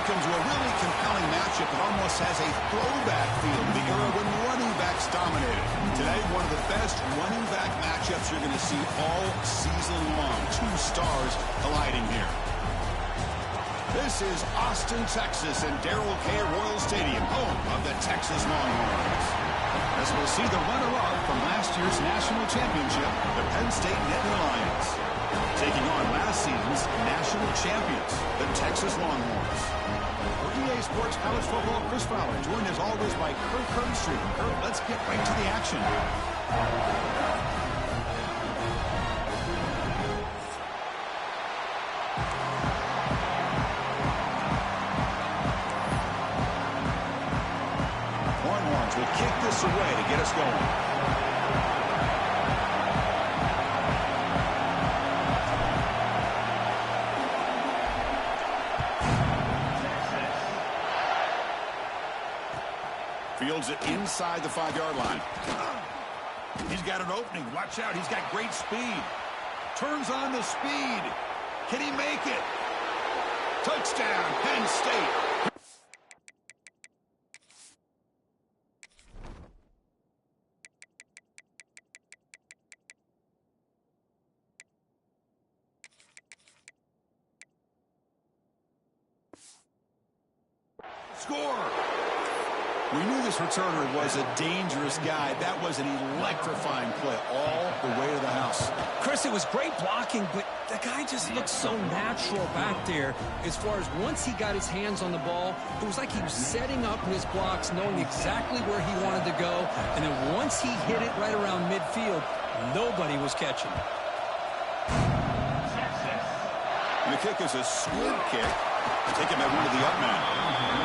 Welcome to a really compelling matchup that almost has a throwback feel to the era when running backs dominated. Today, one of the best running back matchups you're going to see all season long. Two stars colliding here. This is Austin, Texas, and Darrell K. Royal Stadium, home of the Texas Longhorns. As we'll see the runner-up from last year's national championship, the Penn State Nittany Lions, taking on last season's national champions, the Texas Longhorns. For EA Sports College Football, Chris Fowler, joined as always by Kurt Kernstreet. Kurt, let's get right to the action. Longhorns will kick this away to get us going. Fields it inside the 5-yard line. He's got an opening. Watch out. He's got great speed. Turns on the speed. Can he make it? Touchdown, Penn State. Score. We knew this returner was a dangerous guy. That was an electrifying play all the way to the house. Chris, it was great blocking, but the guy just looked so natural back there. As far as once he got his hands on the ball, it was like he was setting up his blocks, knowing exactly where he wanted to go. And then once he hit it right around midfield, nobody was catching. And the kick is a squib kick. Taken by one of the up men.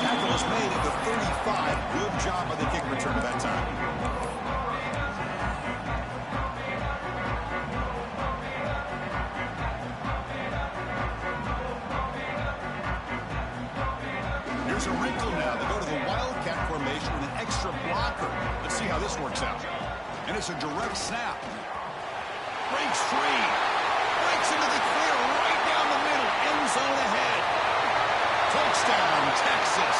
Tackle is made at the 35. Good job by the kick return at that time. Here's a wrinkle now. They go to the Wildcat formation with an extra blocker. Let's see how this works out. And it's a direct snap. Breaks free. Breaks into the clear right down the middle. End zone ahead. Touchdown, Texas.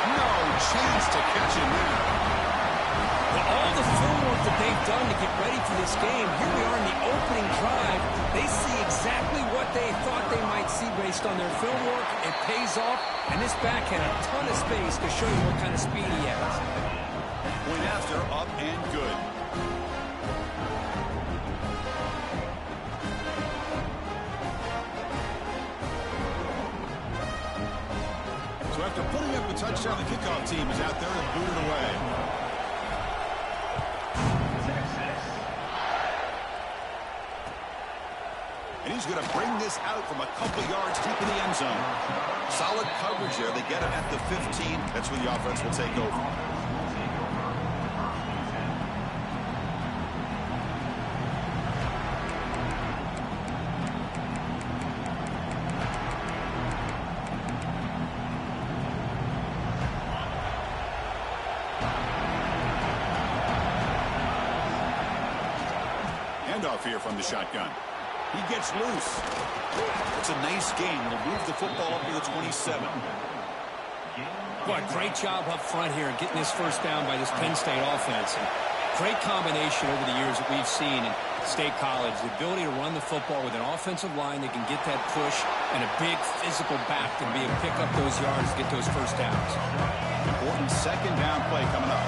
No chance to catch him there. Well, all the film work that they've done to get ready for this game, here we are in the opening drive. They see exactly what they thought they might see based on their film work. It pays off, and this back had a ton of space to show you what kind of speed he has. Point after, up and good. So after putting up a touchdown, the kickoff team is out there and booted away. And he's going to bring this out from a couple yards deep in the end zone. Solid coverage there. They get him at the 15. That's where the offense will take over. Handoff here from the shotgun. He gets loose. It's a nice game. It'll move the football up to the 27. Boy, great job up front here getting this first down by this Penn State offense. And great combination over the years that we've seen in State College. The ability to run the football with an offensive line that can get that push and a big physical back to be able to pick up those yards to get those first downs. Important second down play coming up.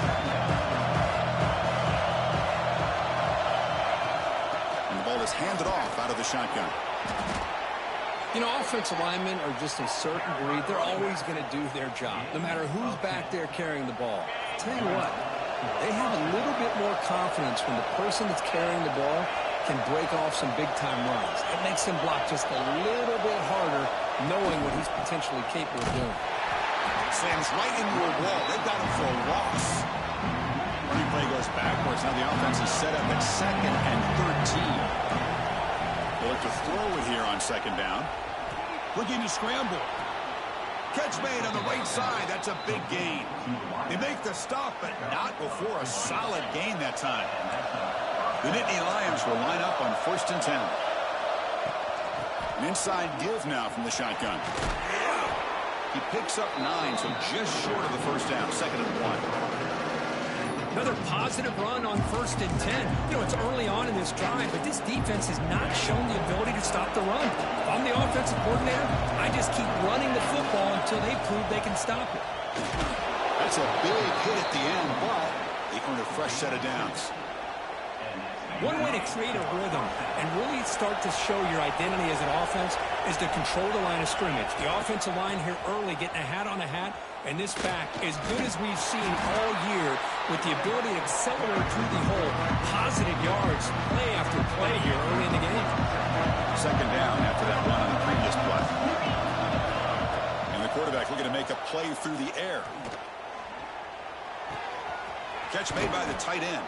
Is handed off out of the shotgun. You know, offensive linemen are just a certain breed. They're always going to do their job, no matter who's back there carrying the ball. I'll tell you what, they have a little bit more confidence when the person that's carrying the ball can break off some big-time runs. It makes him block just a little bit harder, knowing what he's potentially capable of doing. Slams right into a wall. They've got him for a loss. Running play goes backwards. Now the offense is set up at 2nd and 13. They'll look to throw it here on second down. Looking to scramble. Catch made on the right side. That's a big gain. They make the stop, but not before a solid gain that time. The Nittany Lions will line up on 1st and 10. An inside give now from the shotgun. He picks up 9, so just short of the first down, 2nd and 1. Another positive run on 1st and 10. You know, it's early on in this drive, but this defense has not shown the ability to stop the run. If I'm the offensive coordinator, I just keep running the football until they prove they can stop it. That's a big hit at the end, but they earn a fresh set of downs. One way to create a rhythm and really start to show your identity as an offense is to control the line of scrimmage. The offensive line here early getting a hat on a hat, and this back, as good as we've seen all year, with the ability to accelerate through the hole, positive yards, play after play here early in the game. 2nd down after that run on the previous play. And the quarterback looking to make a play through the air. Catch made by the tight end.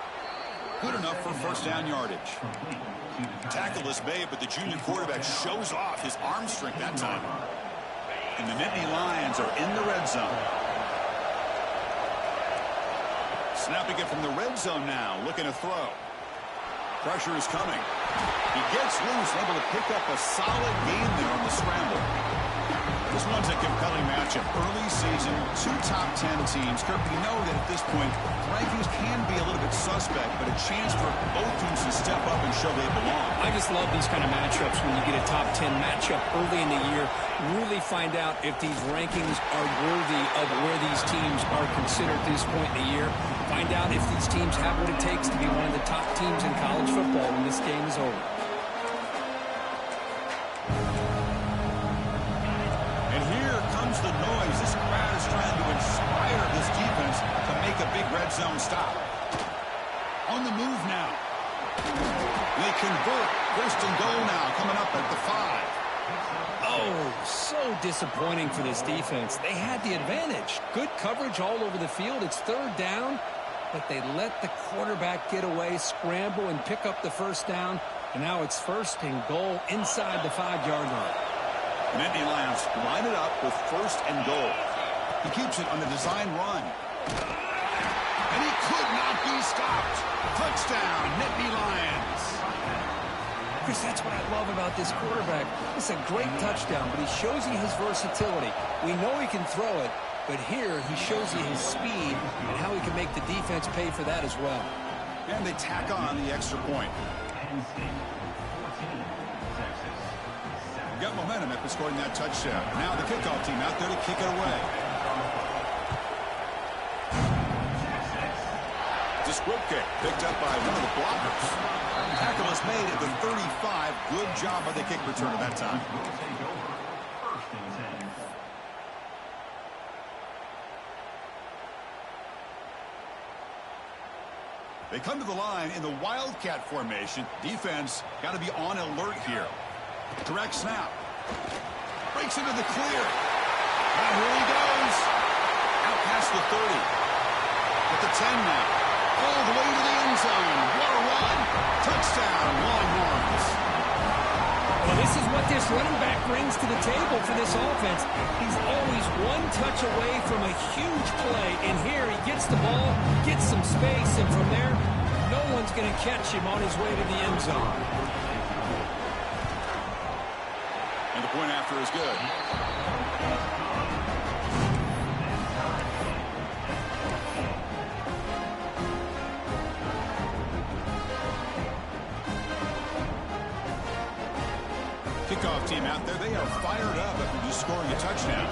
Good enough for 1st down yardage. Tackle is made, but the junior quarterback shows off his arm strength that time. And the Nittany Lions are in the red zone. Snapping it from the red zone now, looking to throw. Pressure is coming. He gets loose, able to pick up a solid gain there on the scramble. This one's a compelling matchup. Early season, 2 top 10 teams. Kirk, we know that at this point, rankings can be a little bit suspect, but a chance for both teams to step up and show they belong. I just love these kind of matchups when you get a top 10 matchup early in the year. Really find out if these rankings are worthy of where these teams are considered at this point in the year. Find out if these teams have what it takes to be one of the top teams in college football when this game is over. The noise. This crowd is trying to inspire this defense to make a big red zone stop. On the move now. They convert. 1st and goal now, coming up at the 5. Oh, so disappointing for this defense. They had the advantage. Good coverage all over the field. It's 3rd down, but they let the quarterback get away, scramble, and pick up the 1st down. And now it's 1st and goal inside the 5-yard line. Nittany Lions line it up with 1st and goal. He keeps it on the design run. And he could not be stopped. Touchdown, Nittany Lions. Chris, that's what I love about this quarterback. It's a great touchdown, but he shows you his versatility. We know he can throw it, but here he shows you his speed and how he can make the defense pay for that as well. And they tack on the extra point. Got momentum after scoring that touchdown. Now the kickoff team out there to kick it away. It's a squib kick picked up by one of the blockers. Tackle is made at the 35. Good job by the kick return at that time. They come to the line in the Wildcat formation. Defense got to be on alert here. Direct snap. Breaks into the clear. And here he goes. Out past the 30. At the 10 now. All the way to the end zone. What a run. Touchdown, Longhorns. Well, this is what this running back brings to the table for this offense. He's always one touch away from a huge play. And here he gets the ball, gets some space, and from there, no one's going to catch him on his way to the end zone. And the point after is good. Kickoff team out there, they are fired up after just scoring a touchdown.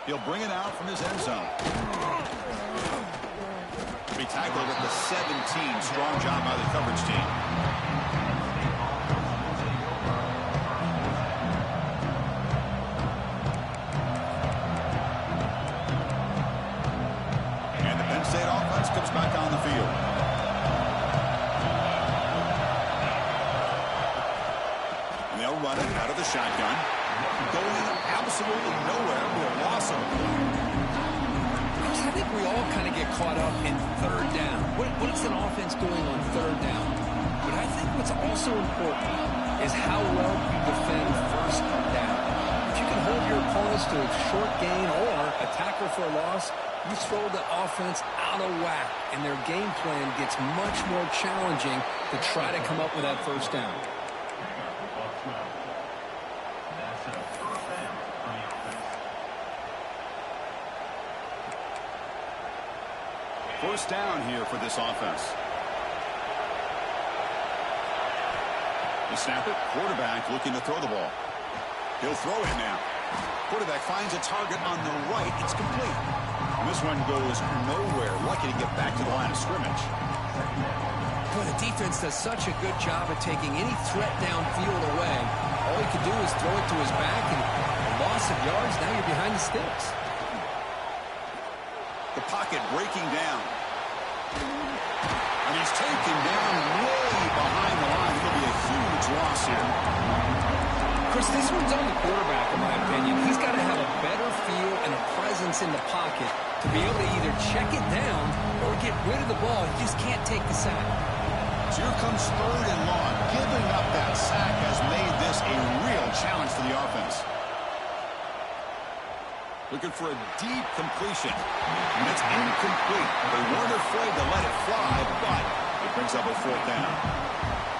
He'll bring it out from his end zone. Be tackled at the 17. Strong job by the coverage team. And the Penn State offense comes back on the field. And they'll run it out of the shotgun. Going absolutely nowhere for a loss of a play. I think we all kind of get caught up in 3rd down. What is an offense doing on 3rd down? But I think what's also important is how well you defend 1st down. If you can hold your opponents to a short gain or a tackle for a loss, You throw the offense out of whack, and their game plan gets much more challenging to try to come up with that first down. First down here for this offense. The snap it, quarterback looking to throw the ball. He'll throw it now. Quarterback finds a target on the right. It's complete. And this one goes nowhere. Lucky to get back to the line of scrimmage. Boy, the defense does such a good job of taking any threat downfield away. All he could do is throw it to his back, and a loss of yards, now you're behind the sticks. The pocket breaking down. And he's taken down way behind the line. It'll be a huge loss here. Chris, this one's on the quarterback, in my opinion. He's got to have a better feel and a presence in the pocket to be able to either check it down or get rid of the ball. He just can't take the sack. So here comes third and long. Giving up that sack has made this a real challenge for the offense. Looking for a deep completion. And it's incomplete. They weren't afraid to let it fly, but it brings up a fourth down.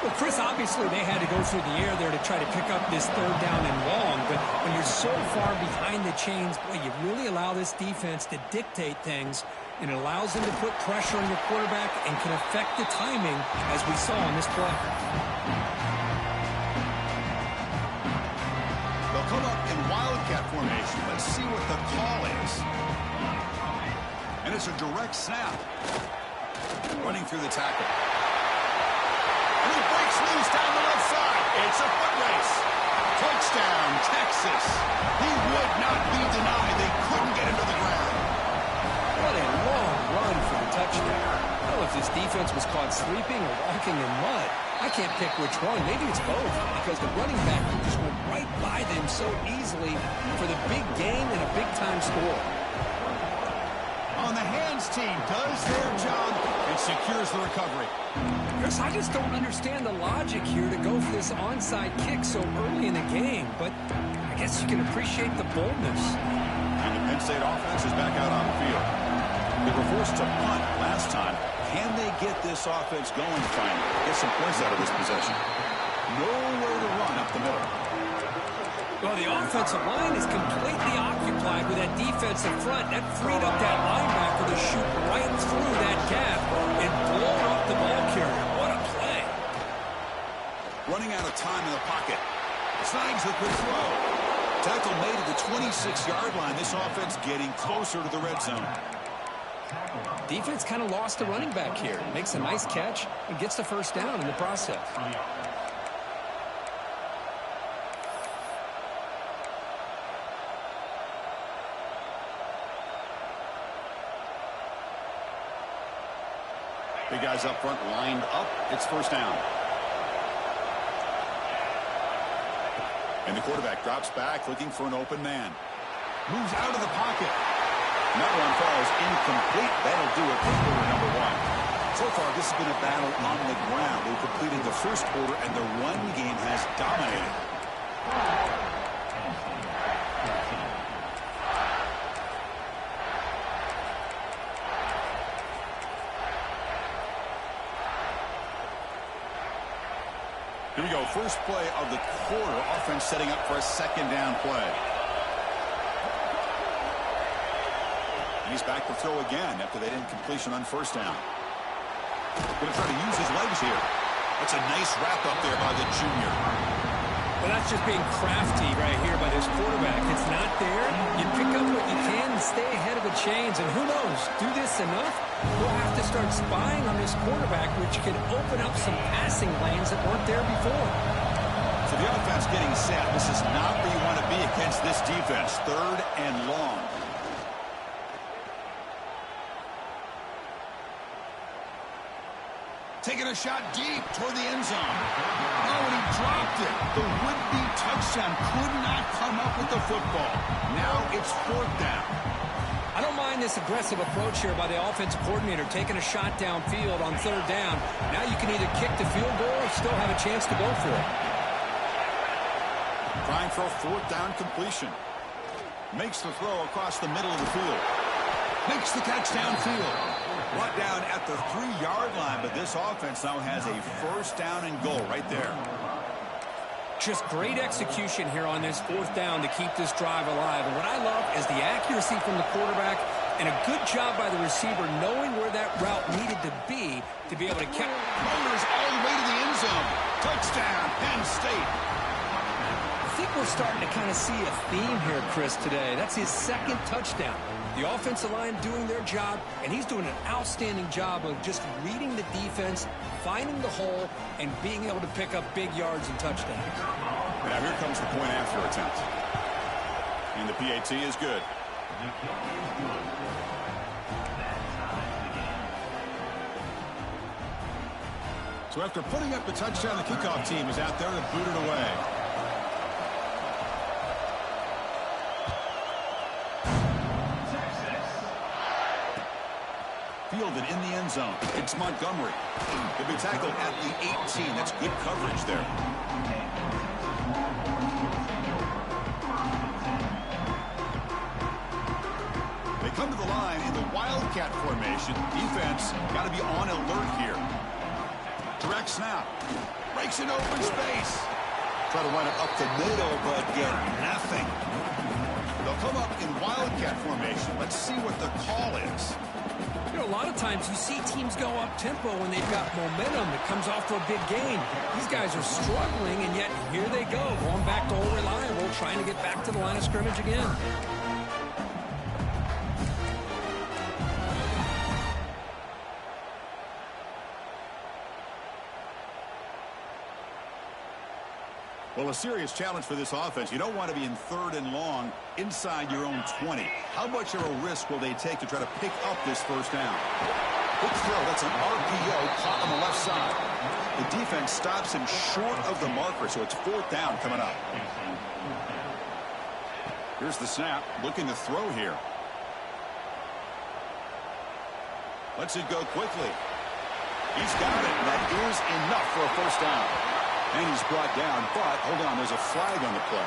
Well, Chris, obviously they had to go through the air there to try to pick up this third down and long, but when you're so far behind the chains, boy, you really allow this defense to dictate things, and it allows them to put pressure on your quarterback and can affect the timing, as we saw on this play. They'll come up in wildcat formation. Let's see what the call is. And it's a direct snap. Running through the tackle. And he breaks loose down the left side. It's a foot race. Touchdown, Texas. He would not be denied. They couldn't get him to the ground. What a long run for the touchdown. I don't know if this defense was caught sleeping or walking in mud. I can't pick which one. Maybe it's both, because the running back just went right by them so easily for the big game and a big-time score. On the hands team does their job and secures the recovery. Chris, I just don't understand the logic here to go for this onside kick so early in the game, but I guess you can appreciate the boldness. And the Penn State offense is back out on the field. They were forced to punt last time. Can they get this offense going finally? Get some points out of this possession. Nowhere to run up the middle. Well, the offensive line is completely occupied with that defensive front. That freed up that linebacker to shoot right through that gap and blow up the ball carrier. What a play. Running out of time in the pocket. Signs the quick throw. Tackle made at the 26-yard line. This offense getting closer to the red zone. Defense kind of lost the running back here. Makes a nice catch and gets the first down in the process. Big guys up front lined up. It's first down. And the quarterback drops back looking for an open man. Moves out of the pocket. And that one falls incomplete. That'll do it for quarter number one. So far, this has been a battle on the ground. They've completed the first quarter, and the run game has dominated. Here we go. First play of the quarter. Offense setting up for a second down play. And he's back to throw again after that incompletion on first down. Going to try to use his legs here. That's a nice wrap up there by the junior. Well, that's just being crafty right here by this quarterback. It's not there. You pick up what you can and stay ahead of the chains. And who knows, do this enough, we'll have to start spying on this quarterback, which could open up some passing lanes that weren't there before. So the offense getting set. This is not where you want to be against this defense. Third and long. Taking a shot deep toward the end zone. Oh, and he dropped it. The would-be touchdown could not come up with the football. Now it's fourth down. I don't mind this aggressive approach here by the offensive coordinator, taking a shot downfield on third down. Now you can either kick the field goal or still have a chance to go for it. Trying for a fourth down completion. Makes the throw across the middle of the field. Makes the catch downfield. Brought down at the 3-yard line, but this offense now has a first down and goal right there. Just great execution here on this 4th down to keep this drive alive. And what I love is the accuracy from the quarterback and a good job by the receiver knowing where that route needed to be able to catch. Motors all the way to the end zone. Touchdown, Penn State. I think we're starting to kind of see a theme here, Chris, today. That's his 2nd touchdown. The offensive line doing their job, and he's doing an outstanding job of just reading the defense, finding the hole, and being able to pick up big yards and touchdowns. Now here comes the point after attempt. And the PAT is good. So after putting up the touchdown, the kickoff team is out there to boot it away. Fielded in the end zone. It's Montgomery. He'll be tackled at the 18. That's good coverage there. They come to the line in the Wildcat formation. Defense got to be on alert here. Direct snap. Breaks in open space. Try to run it up the middle, but get nothing. They'll come up in Wildcat formation. Let's see what the call is. You know, a lot of times you see teams go up-tempo when they've got momentum that comes off for a big gain. These guys are struggling, and yet here they go, going back to old reliable, trying to get back to the line of scrimmage again. Well, a serious challenge for this offense. You don't want to be in 3rd and long inside your own 20. How much of a risk will they take to try to pick up this first down? Good throw. That's an RPO caught on the left side. The defense stops him short of the marker, so it's 4th down coming up. Here's the snap. Looking to throw here. Lets it go quickly. He's got it. That is enough for a first down. And he's brought down, but hold on, there's a flag on the play.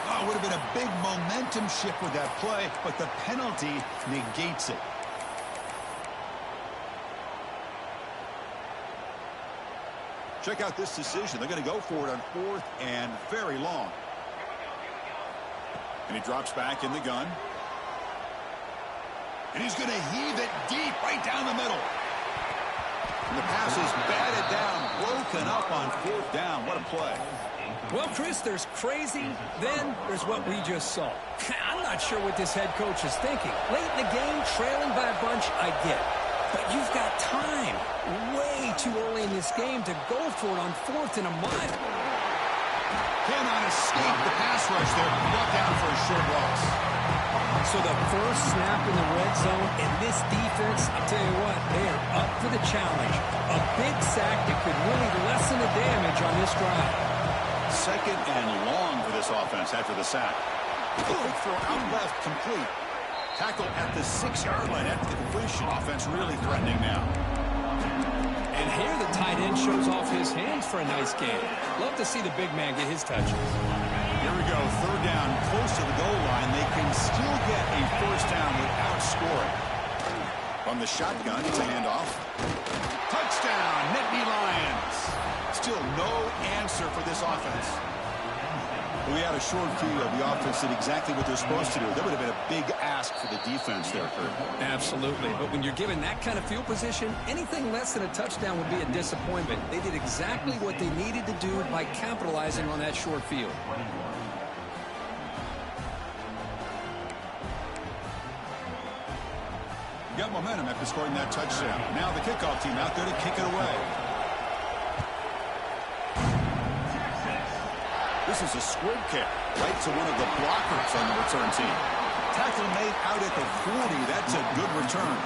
Oh, it would have been a big momentum shift with that play, but the penalty negates it. Check out this decision. They're going to go for it on 4th and very long. And he drops back in the gun. And he's going to heave it deep right down the middle. And the pass is batted down, broken up on 4th down. What a play. Well, Chris, there's crazy, then there's what we just saw. I'm not sure what this head coach is thinking. Late in the game, trailing by a bunch, I get it. But you've got time, way too early in this game to go for it on 4th and a mile. Cannot escape the pass rush there. Brought down for a short loss. So the first snap in the red zone, and this defense, I'll tell you what, they are up for the challenge. A big sack that could really lessen the damage on this drive. 2nd and long for this offense after the sack. Quick throw out left, complete. Tackle at the 6-yard line after the completion. Offense really threatening now. And here the tight end shows off his hands for a nice game. Love to see the big man get his touches. Here we go, 3rd down, close to the goal line. They can still get a first down without scoring. From the shotgun, it's a handoff. Touchdown, Nittany Lions. Still no answer for this offense. Well, we had a short key of the offense did exactly what they're supposed to do. That would have been a big ask for the defense there, Kurt. Absolutely. But when you're given that kind of field position, anything less than a touchdown would be a disappointment. They did exactly what they needed to do by capitalizing on that short field. Got momentum after scoring that touchdown. Now the kickoff team out there to kick it away. This is a squib kick right to one of the blockers on the return team. Tackle made out at the 40. That's a good return.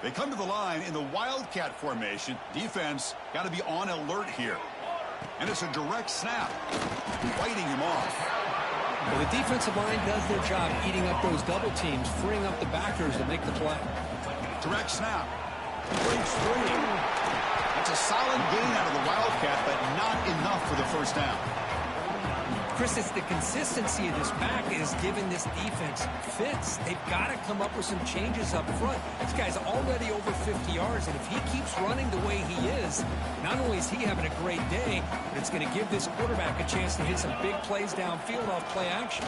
They come to the line in the Wildcat formation. Defense got to be on alert here. And it's a direct snap. Fighting him off. Well, the defensive line does their job eating up those double teams, freeing up the backers to make the play. Direct snap. Breaks free. That's a solid gain out of the Wildcat, but not enough for the first down. Chris, it's the consistency of this back that is giving this defense fits. They've got to come up with some changes up front. This guy's already over 50 yards, and if he keeps running the way he is, not only is he having a great day, but it's going to give this quarterback a chance to hit some big plays downfield off play action.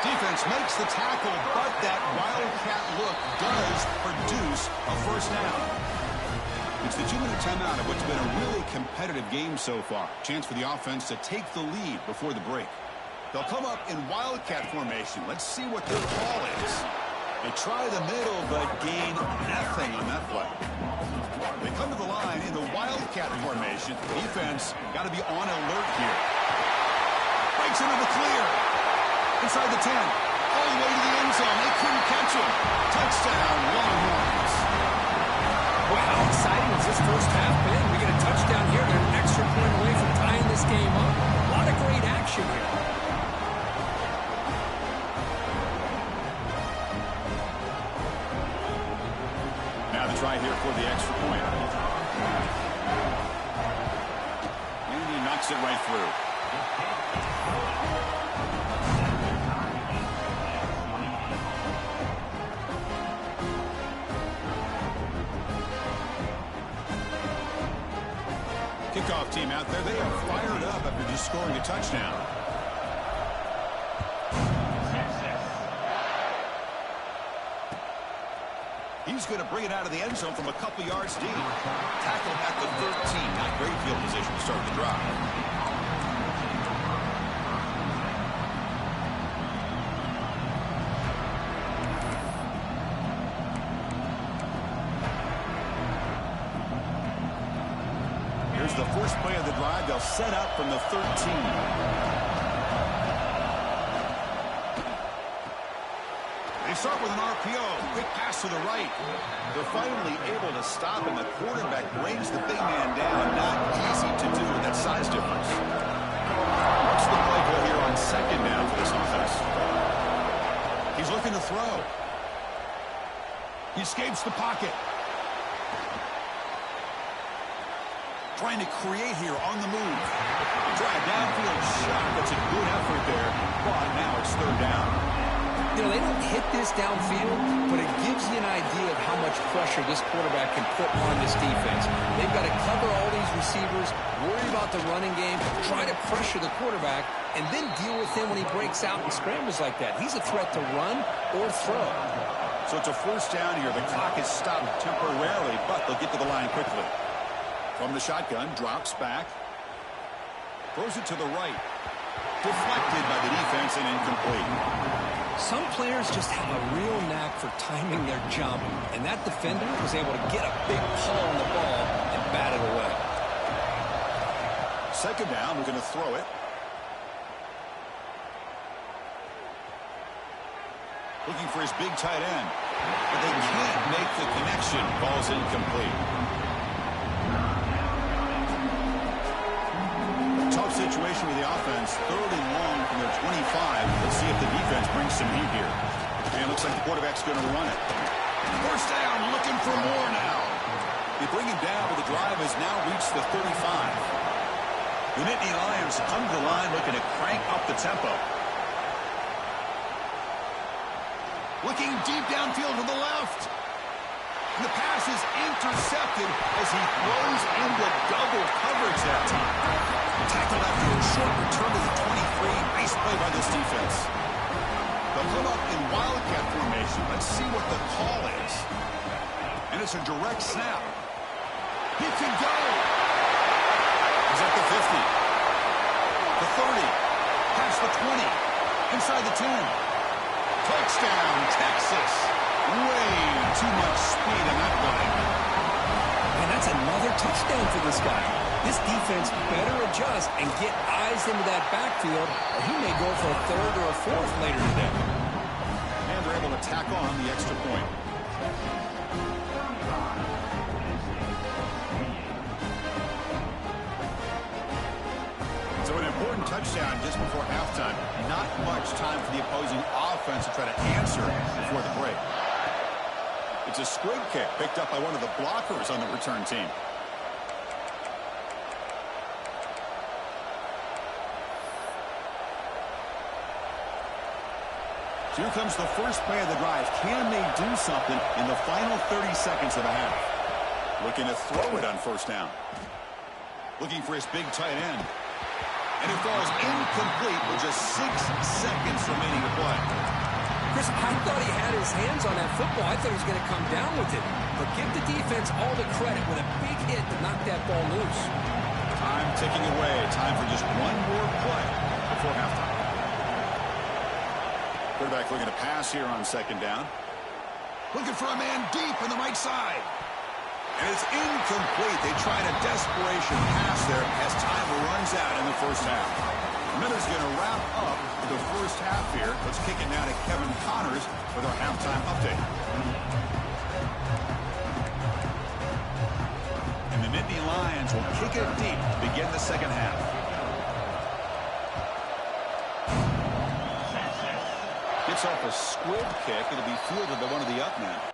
Defense makes the tackle, but that Wildcat look does produce a first down. It's the 2-minute timeout of what's been a really competitive game so far. Chance for the offense to take the lead before the break. They'll come up in Wildcat formation. Let's see what their call is. They try the middle, but gain nothing on that play. They come to the line in the Wildcat formation. Defense got to be on alert here. Breaks into the clear. Inside the 10. All the way to the end zone. They couldn't catch him. Touchdown, Longhorns. Boy, how exciting has this first half been? We get a touchdown here. They're an extra point away from tying this game up. A lot of great action here. Now the try here for the extra point. And he knocks it right through. Kickoff team out there. They are fired up after just scoring a touchdown. He's going to bring it out of the end zone from a couple yards deep. Tackled at the 13. Not great field position to start the drive. Here's the first play of the drive. They'll set up from the 13. They start with an RPO. Quick pass to the right. They're finally able to stop, and the quarterback brings the big man down. Not easy to do with that size difference. What's the play call here on second down for this offense? He's looking to throw. He escapes the pocket. Trying to create here on the move. Try a downfield shot. That's a good effort there. But now it's third down. You know, they don't hit this downfield, but it gives you an idea of how much pressure this quarterback can put on this defense. They've got to cover all these receivers, worry about the running game, try to pressure the quarterback, and then deal with him when he breaks out and scrambles like that. He's a threat to run or throw. So it's a first down here. The clock is stopped temporarily, but they'll get to the line quickly. From the shotgun, drops back. Throws it to the right. Deflected by the defense and incomplete. Some players just have a real knack for timing their jump, and that defender was able to get a big pull on the ball and bat it away. Second down, we're going to throw it. Looking for his big tight end, but they can't make the connection. Ball's incomplete. Tough situation with the offense. Third and long from their 25. Let's see if the defense brings some heat here. And it looks like the quarterback's going to run it. First down, looking for more now. They bring him down, but the drive has now reached the 35. The Nittany Lions come to the line looking to crank up the tempo. Looking deep downfield to the left. And the pass is intercepted as he throws into double coverage that time. Tackled after a short return to the 23. Nice play by this defense. They'll come up in Wildcat formation. Let's see what the call is. And it's a direct snap. He can go. He's at the 50. The 30. Past the 20. Inside the 10. Touchdown, Texas. Way too much speed in that play. And that's another touchdown for this guy. This defense better adjust and get eyes into that backfield, or he may go for a third or a fourth later today. And they're able to tack on the extra point. So an important touchdown just before halftime. Not much time for the opposing offense to try to answer before the break. It's a squib kick picked up by one of the blockers on the return team. Here comes the first play of the drive. Can they do something in the final 30 seconds of the half? Looking to throw it on first down. Looking for his big tight end. And it falls incomplete with just 6 seconds remaining to play. Chris, I thought he had his hands on that football. I thought he was going to come down with it. But give the defense all the credit with a big hit to knock that ball loose. Time ticking away. Time for just one more play before halftime. Quarterback looking to pass here on second down. Looking for a man deep on the right side. And it's incomplete. They tried a desperation pass there as time runs out in the first half. Miller's going to wrap up the first half here. Let's kick it now to Kevin Connors with our halftime update. And the Nittany Lions will kick it deep to begin the second half. Gets off a squib kick. It'll be fielded by one of the up men.